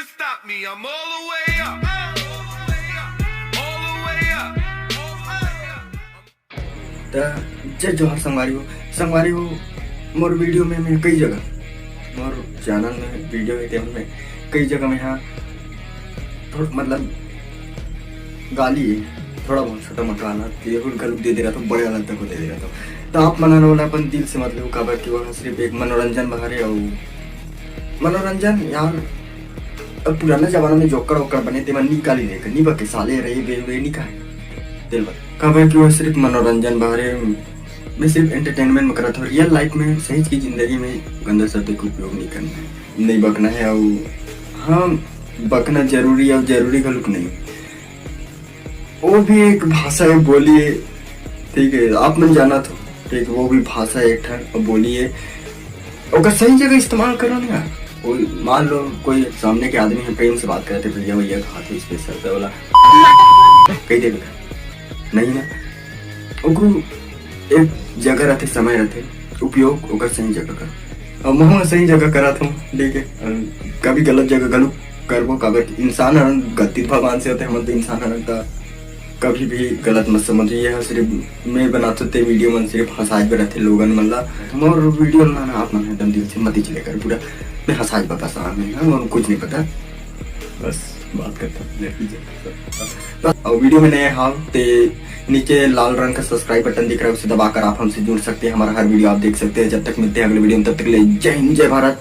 can stop me. I'm all the way up. All the way up. जय जोहर संगवारी हो मोर video में मैं कई जगह मोर चैनल में वीडियो में कई जगह में यहाँ थोड़ा मतलब गाली थोड़ा बहुत छोटा मोटा हालत गलत दे दे रहा था, बड़े हालत तक को दे दे रहा था। तो आप मनाने वाला अपन दिल से मतलब काबर कि वह सिर्फ एक मनोरंजन बहारे और मनोरंजन यार। अब पुराना जमाना में जोकर वोकर बने थे, मन निकाली लेकर नहीं बके साले रहे वे नहीं कहा दिल भर काबर कि वह सिर्फ मनोरंजन बहारे मैं सिर्फ एंटरटेनमेंट में करा था। रियल लाइफ में सही की जिंदगी में गंदा शब्द का उपयोग नहीं करना है, नहीं बकना है। और हाँ बकना जरूरी है और जरूरी गलत नहीं, वो भी एक भाषा है बोली है, ठीक है आप मन जाना तो ठीक है, वो भी भाषा एक ठन बोली है, अगर सही जगह इस्तेमाल करो ना। कोई मान लो कोई सामने के आदमी है प्रेम से बात करते भैया भैया हाथ इस पे सर वाला कही दे नहीं ना, एक जगह रहते समय रहते उपयोग ओकर सही जगह कर। और मैं सही जगह करा था ठीक है, कभी गलत जगह गलत करबो काबर इंसान गलती भगवान से होते हम तो इंसान का कभी भी गलत मत समझिए। यह सिर्फ मैं बनाते थे वीडियो मन सिर्फ हंसाज पे रहते लोगन मतलब मोर वीडियो बनाना आप मन एकदम दिल से मत ही चले कर पूरा मैं हंसाज पर पसंद में और कुछ नहीं पता बस बात करता हूँ। और वीडियो में नए हाँ ते नीचे लाल रंग का सब्सक्राइब बटन दिख रहा है, उसे दबाकर आप हमसे जुड़ सकते हैं, हमारा हर वीडियो आप देख सकते हैं। जब तक मिलते हैं अगले वीडियो में तब तक के लिए जय हिंद जय भारत।